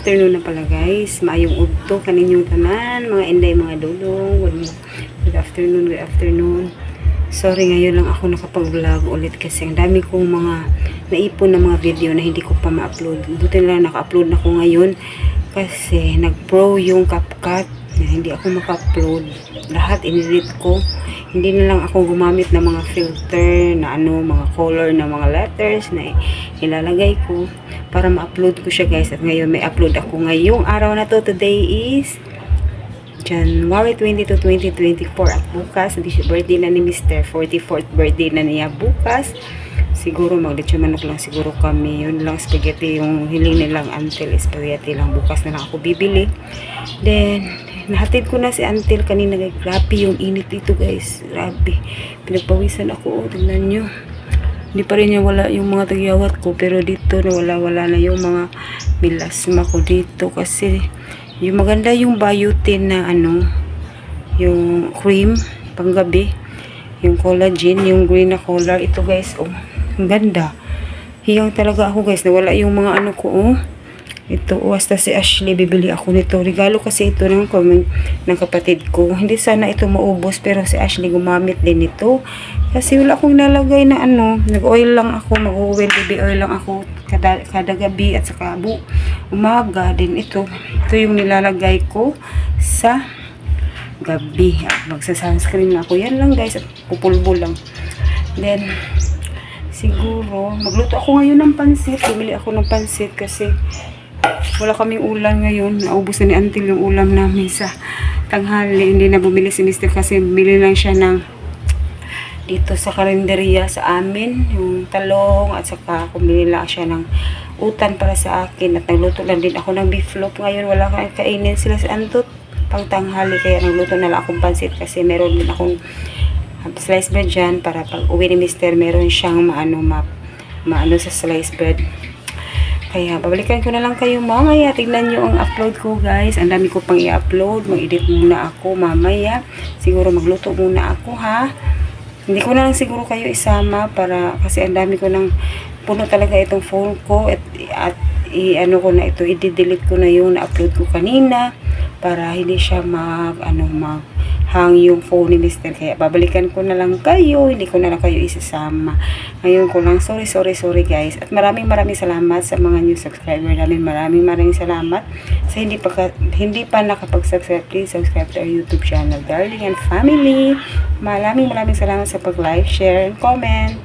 afternoon na pala guys. Maayong udto kaninyong tanan, mga inday, mga dulong. Good afternoon, good afternoon. Sorry, ngayon lang ako nakapag-vlog ulit kasi ang dami kong mga naipon na mga video na hindi ko pa ma-upload. Buti na lang naka-upload na ako ngayon kasi nag-pro yung CapCut na hindi ako maka-upload. Lahat in-edit ko. Hindi na lang ako gumamit ng mga filter na mga color na mga letters na ilalagay ko para ma-upload ko siya guys. At ngayon may upload ako ngayong araw na to. Today is January 22, 2024 at bukas birthday na ni Mr. 44th birthday na niya bukas. Siguro maglitsyo manok lang siguro kami. Yun lang, spaghetti yung hiling nilang until spaghetti lang. Bukas na lang ako bibili. Then nahatid ko na si Antil kanina guys. Grabe yung init dito guys. Grabe. Pinagpawisan ako. Tignan nyo. Hindi pa rin wala yung mga tagyawat ko. Pero dito na wala na yung mga milasma ko dito. Kasi yung maganda yung biotin na yung cream panggabi. Yung collagen. Yung green na color. Ito guys. Oh, ang ganda. Hiyang talaga ako guys. Nawala yung mga ko. Oh. Ito, hasta si Ashley, bibili ako nito. Regalo kasi ito ng kapatid ko. Hindi sana ito maubos, pero si Ashley gumamit din ito. Kasi wala akong nalagay na nag-oil lang ako, mag-oil, baby oil lang ako kada gabi at saka umaga din ito. Ito yung nilalagay ko sa gabi. Magsa-sunscreen na ako. Yan lang guys, at pupulbo lang. Then, siguro, magluto ako ngayon ng pansit. Bumili ako ng pansit kasi wala kaming ulam ngayon. Naubos na ni Antil yung ulam namin sa tanghali. Hindi na bumili si Mr. kasi bumili lang siya ng dito sa karinderya sa amin. Yung talong at saka bumili lang siya ng utan para sa akin. At nagluto lang din ako ng beef loaf. Ngayon wala kang kainin sila sa Antot pang tanghali. Kaya nagluto na lang akong pansit kasi meron din akong slice bread dyan para pag uwi ni Mr. meron siyang maano sa slice bread. Kaya, babalikan ko na lang kayo mamaya. Tignan nyo ang upload ko, guys. Ang dami ko pang i-upload. Mag-edit muna ako mamaya. Siguro magluto muna ako, ha? Hindi ko na lang siguro kayo isama para, kasi ang dami ko nang puno talaga itong phone ko. At ko na ito, i-delete ko na yung na-upload ko kanina para hindi siya hang yung phone ni Mr. Kaya babalikan ko na lang kayo, hindi ko na lang kayo isasama. Ngayon ko lang, sorry guys. At maraming salamat sa mga new subscriber namin. Maraming salamat sa hindi pa nakapag-subscribe. Please subscribe to our YouTube channel, Darling and Family. Maraming salamat sa pag-like, share, and comment.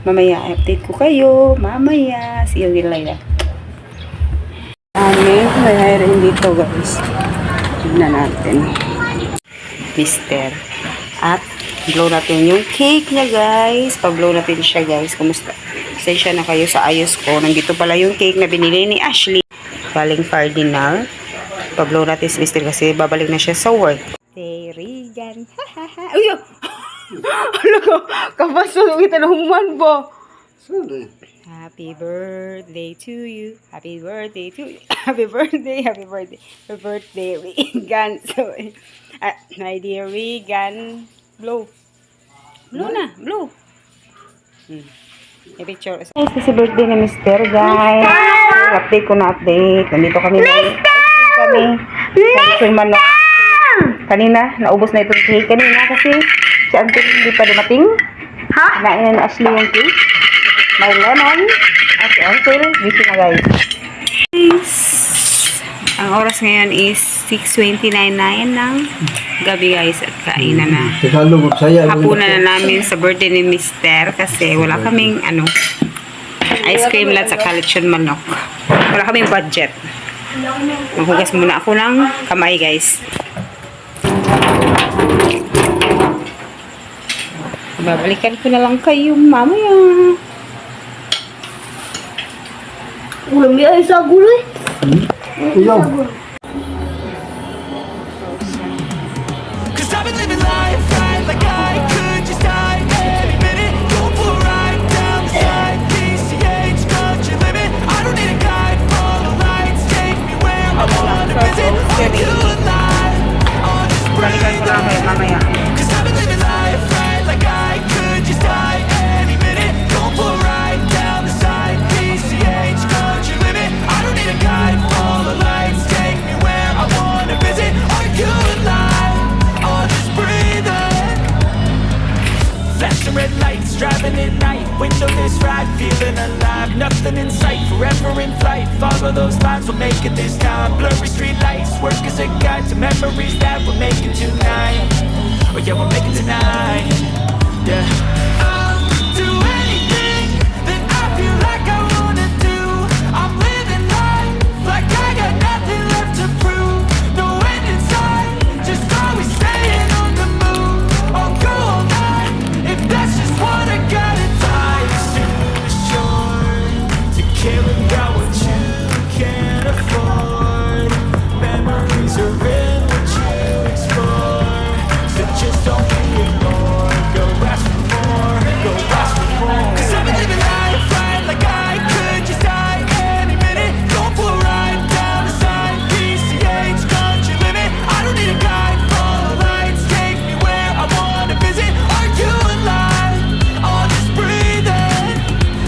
Mamaya update ko kayo. Mamaya. See you later. May hiring dito guys. Tignan natin. Mr. At blow natin yung cake niya guys. Pa-blow natin siya guys. Kumusta? Pasensya na kayo sa ayos ko. Nandito pala yung cake na binili ni Ashley. Galing Cardinal. Pa-blow natin si Mr. kasi babalik na siya sa work. Hey, Regan. Uy! Ano ko? Kapasok kita na human po. Sorry. Happy birthday to you. Happy birthday to you. Happy birthday. Happy birthday, Regan. So, my dear Regan. Blow. Blow na. Blow. May picture. Guys, kasi birthday ni Mr. Guys. Update ko na update. Nandito kami. Mr. Manok. Kanina, naubos na itong cake. Kanina kasi si Antil hindi pa dumating. Ha? Kinain na Ashley yung cake. May lemon. At si Antil, busy na guys. Ang oras ngayon is 6:29 ng gabi guys at kainan na. Hapunan na namin sa birthday ni Mr. kasi wala kaming ice cream lang sa collection manok. Wala kaming budget. Maghugas muna ako ng kamay guys. Babalikan ko na lang kayo mamaya. Ulam niya ay sa gulay. Ulam. Balikan ko lang kayo mamaya. Guide, follow red lights, driving at night, windowless ride, feeling alive. Nothing in sight, forever in flight. Follow those lines, we'll make it this time. Blurry street lights, work as a guide to memories that we're making tonight. Oh yeah, we'll make it tonight. Yeah. I'll do anything that I feel like I wanna do. I'm living life like I got nothing left to prove. No end in sight, just always staying on the move. I'll go all night if that's just what I gotta. Life's too short to care about what you can't afford. Memories are in what you explore, so just don't be ignored. Go ask for more, go ask for more. 'Cause I've been living life right like I could just die any minute. Going for a ride down the side, PCH, country limit. I don't need a guide, follow lights, take me where I wanna visit. Are you alive? I'll just breathe in.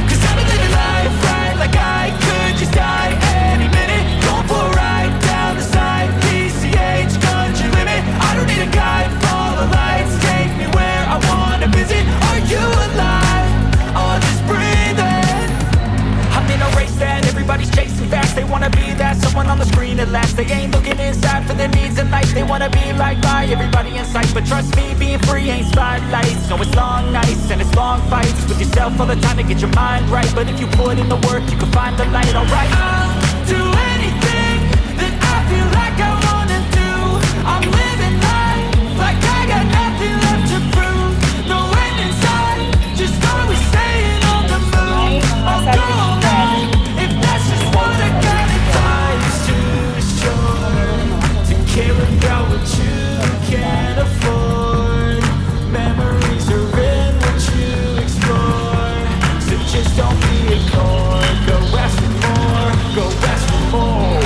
'Cause I've been living life right like I could just die any minute. Going for a ride down the side, PCH, country limit. I don't need a guide, follow lights, take me where I wanna visit. Are you alive? I'll just breathe in. I'm in a race that everybody's chasing fast. They wanna be that someone on the screen at last. They ain't looking inside for their needs in life. They wanna be like by everybody in sight. But trust me, being free ain't spotlights. No, it's long nights and it's long fights with yourself all the time to get your mind right. But if you put in the work, you can find the light. Alright, I'll do anything that I feel like I wanna do. I'm living life like I got nothing left to prove. No end in sight, just always staying on the move. I'll go all night if that's just what I gotta. Life's too short to care about what you can't afford. Memories are in what you explore, so just don't be ignored. Go ask for more, go ask for more.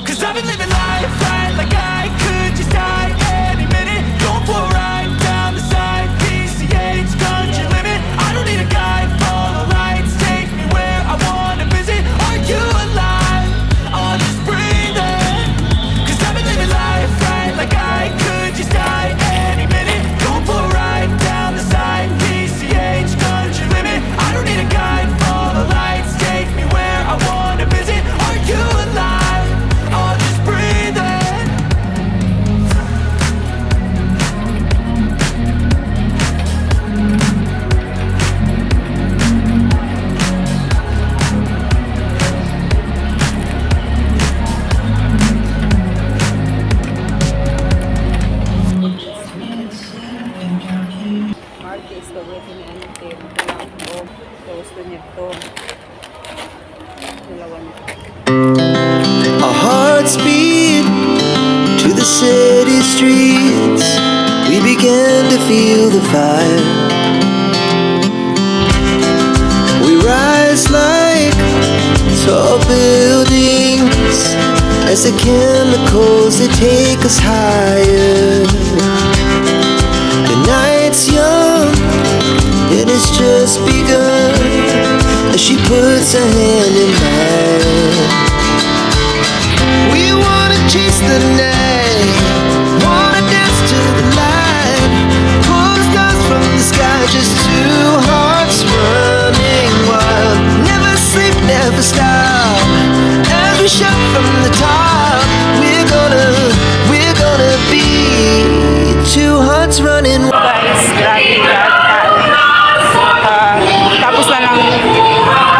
'Cause I've been living life right like I could just die any minute. Going for a ride down the side, PCH, country limit. I don't need a guide, follow lights, take me where I wanna visit. Are you alive? I'll just breathe in. 'Cause I've been living life right like I could just die any minute. Going for a ride down the side, PCH, country limit. I don't need a guide, follow lights, take me where I wanna visit. Are you alive? I'll just breathe in. Marquez, kawit ni ano, tayo. So, gusto niya to. Dalawa niya. Our hearts beat to the city streets. We began to feel the fire. We rise like tall buildings as the chemicals they take us higher. The night's young, it has just begun as she puts her hand in mine. We wanna chase the night, wanna dance to the light, pull the stars from the sky, just two hearts running wild. Never sleep, never stop, as we shout from the top. We're gonna be two hearts running wild. Guys, grabe lahat tao. Tapos na lang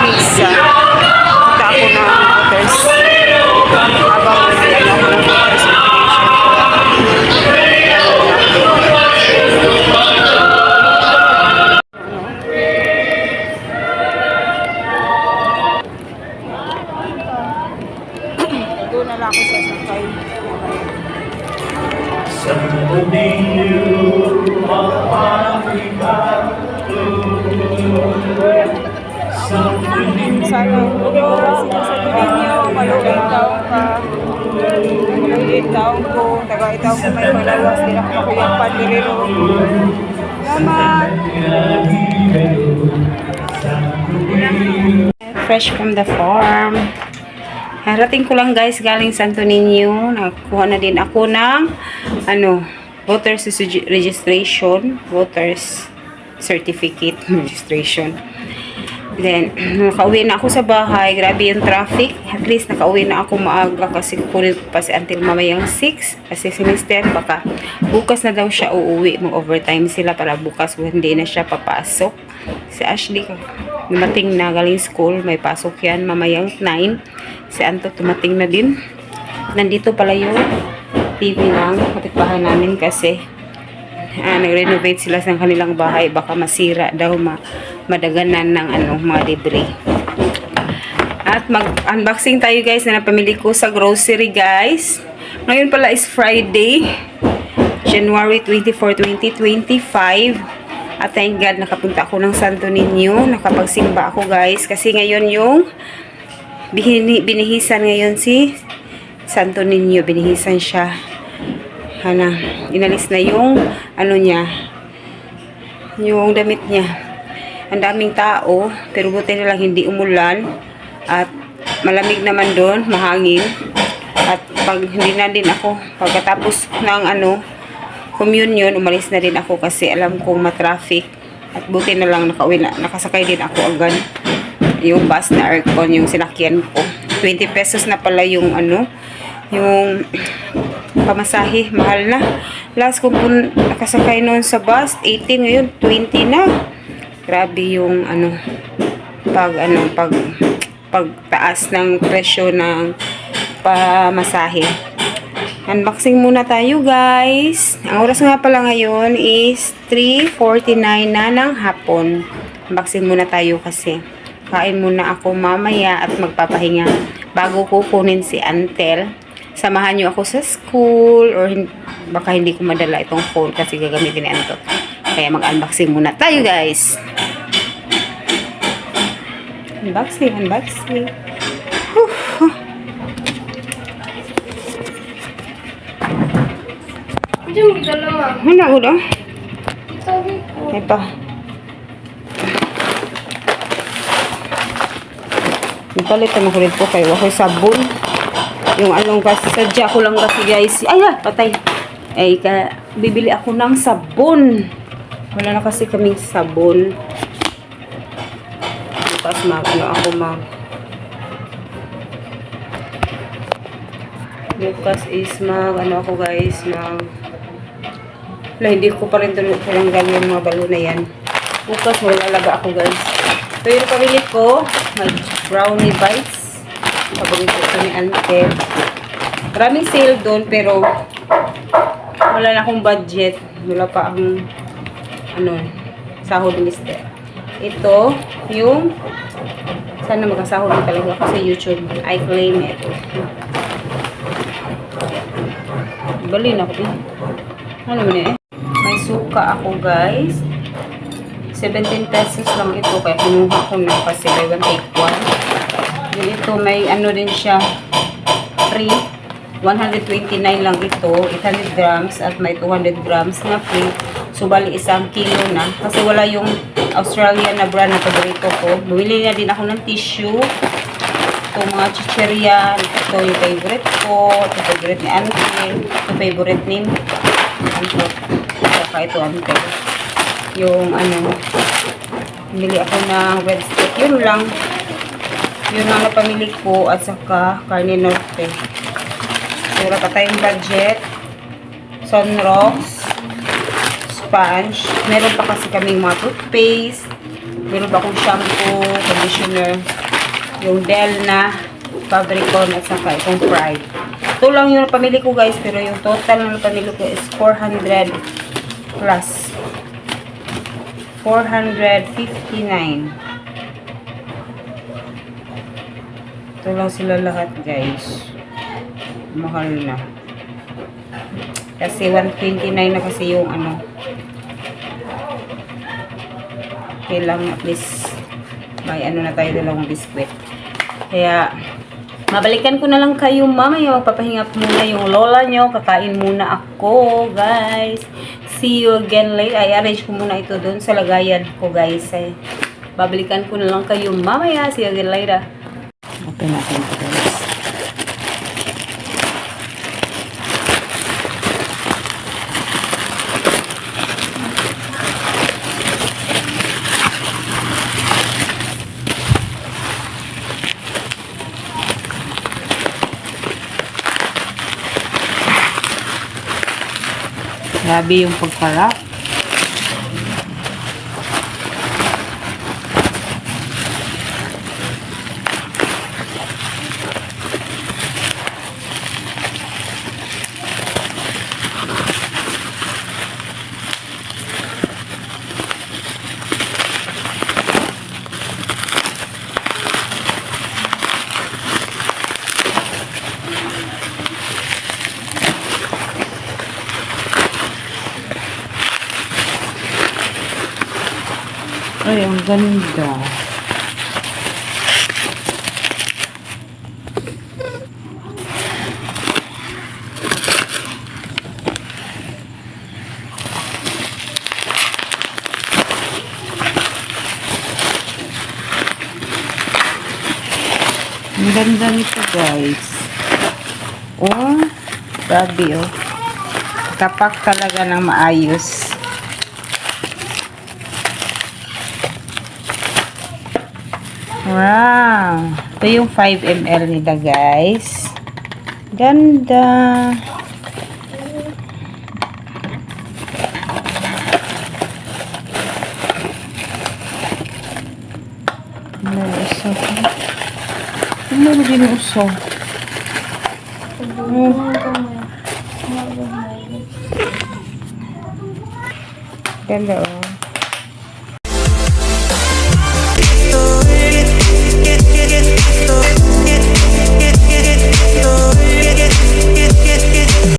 pizza. Punta ako ng waters. Habang naglalagay ako ng waters. Doon na lang ako sa sakay. Sana sinasabihin niyo, maluin taong ka. Maluin taong ko. Tagay taong ko may palawas. Di na ko makuyang pandiriro. Salamat! Fresh from the farm. Harating ko lang guys galing Santo Niño. Nakuha na din ako ng voters registration, voters certificate registration. Then, nakauwi na ako sa bahay. Grabe yung traffic. At least, nakauwi na ako maaga kasi kukunin pa si until mamayang 6. Kasi semester, baka bukas na daw siya uuwi. Mag-overtime sila para bukas hindi na siya papasok. Si Ashley, dumating na galing school. May pasok yan mamayang 9. Si Anto, tumating na din. Nandito pala yung TV ng kapitbahay namin kasi nag-renovate sila sa kanilang bahay. Baka masira daw, madaganan ng mga debris. At mag-unboxing tayo guys na napamili ko sa grocery guys. Ngayon pala is Friday, January 24, 2025. At thank God nakapunta ako ng Santo Niño. Nakapagsimba ako guys. Kasi ngayon yung binihisan ngayon si Santo Niño. Binihisan siya. Inalis na yung niya, yung damit niya. Ang daming tao, pero buti na lang hindi umulan at malamig naman doon, mahangin. At pag hindi na din ako, pagkatapos ng communion, umalis na din ako kasi alam kong matraffic. At buti na lang nakasakay din ako agad. Yung bus na aircon, yung sinakyan ko. 20 pesos na pala yung yung pamasahe, mahal na. Last ko po nakasakay noon sa bus, 18, ngayon 20 na. Grabe yung pagtaas ng presyo ng pamasahe. Unboxing muna tayo guys. Ang oras nga pala ngayon is 3:49 na ng hapon. Unboxing muna tayo kasi kain muna ako mamaya at magpapahinga bago ko kunin si Antel. Samahan nyo ako sa school or baka hindi ko madala itong phone kasi gagamitin ni Anto. Kaya mag-unboxing muna tayo guys. Unboxing. Handa ko daw. Ay pa. Ipalit na ko rin po kayo. Ako'y sabon. Yung kasi sadya ko lang kasi guys. Ay patay. Ay bibili ako ng sabon. Wala na kasi kaming sabon. Bukas bukas is ako guys hindi ko pa rin tulanggan yung mga balo na yan. Bukas malalaga ako guys. So yung pamili ko, may brownie bites. Paborito ko ni Ante. Maraming sale doon pero wala na akong budget. Wala pa ang sahod ni Mister. Ito yung sana makasahod na talaga ako sa YouTube. I claim it. Bali na ako din. Ano mo na may suka ako guys. 17 pesos lang ito. Kaya kinuha ko na kasi buy one take one. Then ito may din siya free. 129 lang ito. 800 grams at may 200 grams na free. So bali isang kilo na. Kasi wala yung Australian na brand na paborito ko. Bumili na din ako ng tissue. Ito mga chichirya. Ito yung favorite ko. Ito favorite ni Auntie. Ito favorite ni Auntie. Saka ito Auntie. Yung bili ako ng red stick. Yun lang na pamili ko. At saka Carne Norte. So wala pa tayong budget. Sunrocks. Sponge. Meron pa kasi kaming mga toothpaste. Meron pa akong shampoo, conditioner. Yung Delna, Fabricon, at saka itong Pride. Ito lang yung napamili ko guys, pero yung total na napamili ko is 400 plus. 459. Ito lang sila lahat guys. Mahal na. Kasi 129 na kasi yung kailangan at least may na tayo dalawang biskwit. Kaya mabalikan ko na lang kayo mamaya. Magpapahinga muna yung lola nyo. Kakain muna ako guys. See you again later. Ay arrange ko muna ito doon sa lagayan ko guys. Babalikan ko na lang kayo mamaya. See you again later. Open natin ito guys. Grabe yung pagkarap. Ay, ang ganda. Ang ganda nito, guys. Oh, grabe, oh. Tapak talaga ng maayos. Wow! Ito yung 5 ml nila, guys. Ganda! Ano din yung uso? Ganda, oh.